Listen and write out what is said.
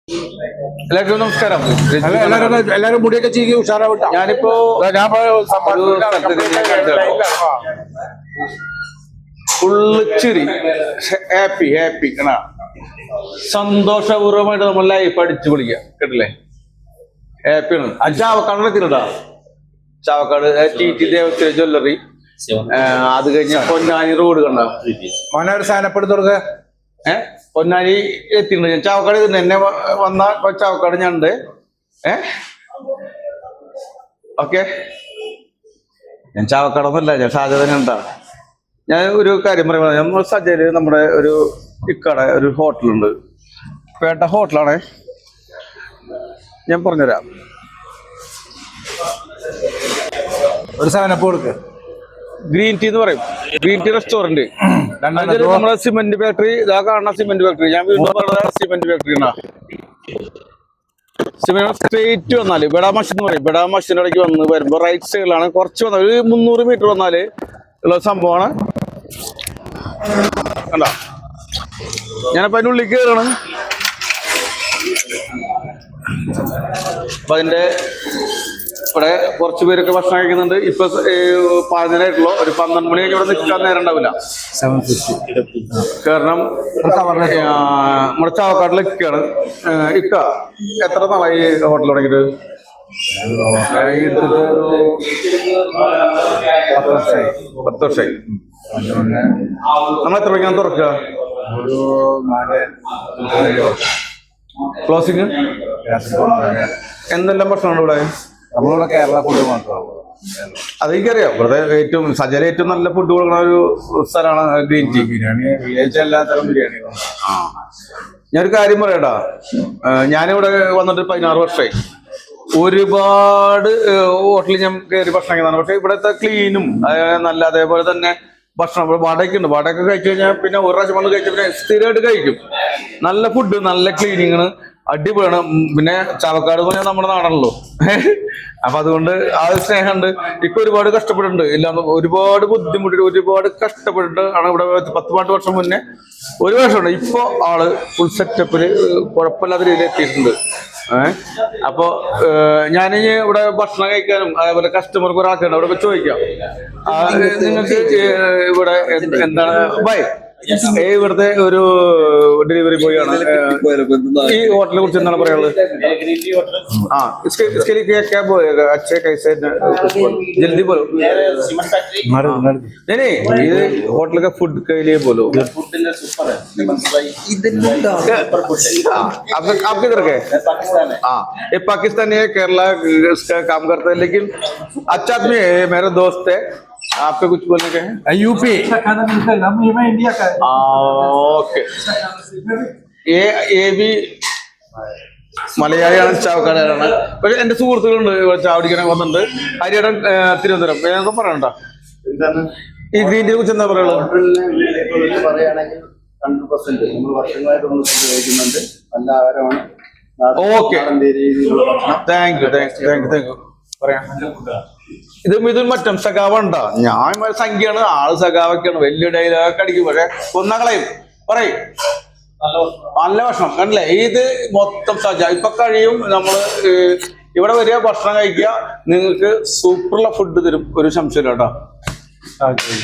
എല്ലാവർക്കും നമസ്കാരം. എല്ലാരും മുടിയൊക്കെ ചീകി ഉഷാറാവിട്ട. ഞാനിപ്പോ ഫുള്ള് ചിരി, ഹാപ്പി ഹാപ്പി സന്തോഷപൂർവ്വമായിട്ട് നമ്മൾ ലൈഫ് അടിച്ചു പൊളിക്കാം, കേട്ടില്ലേ? ഹാപ്പിയാണ്. ചാവക്കാട് എത്തിട്ടാ, ചാവക്കാട് ടി ദേവസ്വ ജ്വല്ലറി, അത് കഴിഞ്ഞ പൊന്നാനി റോഡ് കണ്ട മോനൊരു സാധനപ്പെടുത്ത് കൊടുക്ക. പൊന്നാനി എത്തിയിട്ടുണ്ട് ഞാൻ. ചാവക്കാട് എന്നെ വന്ന ചാവക്കാട് ഞാൻ ഉണ്ട്. ഓക്കെ, ഞാൻ ചാവക്കാടൊന്നുമല്ല, ഞാൻ ഷാജഹാൻ ഉണ്ടാ. ഞാൻ ഒരു കാര്യം പറയുമ്പോൾ, നമ്മൾ സജ്ജയില് നമ്മുടെ ഒരു ഇക്കട ഒരു ഹോട്ടലുണ്ട്, പേട്ട ഹോട്ടലാണേ. ഞാൻ പറഞ്ഞുതരാം. ഒരു സാധനം കൊടുക്ക്. ഗ്രീൻ ടീ എന്ന് പറയും, ഗ്രീൻ ടീ റെസ്റ്റോറന്റ്. നമ്മുടെ സിമെന്റ് ഫാക്ടറി, ഇതാ കാണുന്ന സിമെന്റ് ഫാക്ടറി. ഞാൻ വീണ്ടും പറഞ്ഞ സിമെന്റ് ഫാക്ടറി സിമെന്റ് സ്ട്രേറ്റ് വന്നാല് ബെഡാ മഷീൻ എന്ന് പറയും. ബെഡാ മഷീൻ്റെ ഇടയ്ക്ക് വന്ന് വരുമ്പോ റൈറ്റ് സൈഡിലാണ്, കുറച്ച് വന്നാൽ ഒരു 300 മീറ്റർ വന്നാല് ഉള്ള സംഭവമാണ്. കണ്ട, ഞാനപ്പോ അതിൻ്റെ ഉള്ളിൽ കയറാണ്. അപ്പൊ അതിന്റെ ഇവിടെ കുറച്ച് പേരൊക്കെ ഭക്ഷണം കഴിക്കുന്നുണ്ട്. ഇപ്പൊ 11:30 ഒരു 12 മണി കഴിഞ്ഞ് ഇവിടെ നിൽക്കാൻ നേരം ഉണ്ടാവില്ല. കാരണം നമ്മുടെ ചാവക്കാട്ടിൽ ഇക്കാണ്. ഇക്ക എത്ര നാളായി ഹോട്ടൽ തുടങ്ങിയിട്ട്? 10 വർഷമായി. നമ്മൾ എത്ര മണിക്കാണ് തുറക്കുക? ക്ലോസിങ് എന്തെല്ലാം ഭക്ഷണമാണ് ഇവിടെ? നമ്മളിവിടെ കേരള ഫുഡ് മാത്രമാണ്. അതെനിക്കറിയാം. ഇവിടെ ഏറ്റവും സജല ഏറ്റവും നല്ല ഫുഡ് കൊടുക്കുന്ന ഒരു സ്ഥലമാണ് ഗ്രീൻ ടീ. ബിരിയാണി എല്ലാത്തരം ബിരിയാണി. ഞാനൊരു കാര്യം പറയട്ടാ, ഞാനിവിടെ വന്നിട്ട് 16 വർഷമായി. ഒരുപാട് ഹോട്ടലിൽ ഞാൻ കയറി ഭക്ഷണം കഴിക്കുന്നതാണ്. പക്ഷെ ഇവിടുത്തെ ക്ലീനും നല്ല, അതേപോലെ തന്നെ ഭക്ഷണം വാടകയ്ക്ക് ഉണ്ട്. വാടക കഴിച്ചു കഴിഞ്ഞാൽ പിന്നെ ഒരു പ്രാവശ്യം വന്ന് കഴിച്ചാൽ പിന്നെ സ്ഥിരമായിട്ട് കഴിക്കും. നല്ല ഫുഡ്, നല്ല ക്ലീനിങ്, അടിപൊളിയാണ്. പിന്നെ ചാവക്കാട് എന്ന് പറഞ്ഞാൽ നമ്മുടെ നാടാണല്ലോ. അപ്പൊ അതുകൊണ്ട് ആ ഒരു സ്നേഹമുണ്ട്. ഇപ്പൊ ഒരുപാട് കഷ്ടപ്പെട്ടിട്ടുണ്ട്, ഇല്ലാന്ന് ഒരുപാട് ബുദ്ധിമുട്ടിട്ട് ഒരുപാട് കഷ്ടപ്പെട്ടിട്ട് ആണ് ഇവിടെ 10-12 വർഷം മുന്നേ ഒരു വർഷമുണ്ട്. ഇപ്പൊ ആള് ഫുൾ സെറ്റപ്പില് കുഴപ്പമില്ലാത്ത രീതിയിൽ എത്തിയിട്ടുണ്ട്. അപ്പൊ ഞാനിനി ഇവിടെ ഭക്ഷണം കഴിക്കാനും അതേപോലെ കസ്റ്റമർക്ക് ഒരാൾക്കുണ്ട് അവിടെ ചോദിക്കാം, നിങ്ങൾക്ക് ഇവിടെ എന്താണ് ബൈ ഇവിടുത്തെ ഒരു ഡെലിവറി ബോയ് ആണ്. ഈ ഹോട്ടലിനെ കുറിച്ച് എന്താണ് പറയാനുള്ളത്? ജൽദി बोलो नहीं ये होटल का फूड के लिए बोलो. आप किधर गए? हाँ, ये पाकिस्तानी है, केरला इसका काम करता है, लेकिन अच्छा आदमी है, मेरा दोस्त है. आपको कुछ बोलने के हैं? यूपी इंडिया का है. ओके, ये भी മലയാളിയാണ്, ചാവക്കാടാണ്. പക്ഷെ എന്റെ സുഹൃത്തുക്കളുണ്ട് ചാവടിക്കാൻ വന്നിട്ടുണ്ട്. ഹരിയടൻ തിരുവനന്തപുരം. ഞങ്ങൾക്ക് പറയണ്ട ഈ ഗ്രീൻ ടീനെ കുറിച്ച് എന്താ പറയുള്ളത്? പറയുകയാണെങ്കിൽ 100% നമ്മൾ വർഷങ്ങളായിട്ട് ഉപയോഗിക്കുന്നുണ്ട്. നല്ല ആഹാരമാണ്. Okay, thank you. പറയാം. ഇത് മറ്റും സഖാവുണ്ടാ, ഞാൻ സംഖ്യയാണ്, ആള് സഖാവൊക്കെയാണ്, വലിയ ഡയലോഗൊക്കെ അടിക്കും. പക്ഷെ കൊന്നകളയും പറയും നല്ല ഭക്ഷണം കണ്ടില്ലേ? ഇത് മൊത്തം സജ ഇപ്പൊ കഴിയും. നമ്മള് ഇവിടെ വരിക, ഭക്ഷണം കഴിക്കുക, നിങ്ങൾക്ക് സൂപ്പറുള്ള ഫുഡ് തരും, ഒരു സംശയമില്ല കേട്ടോ.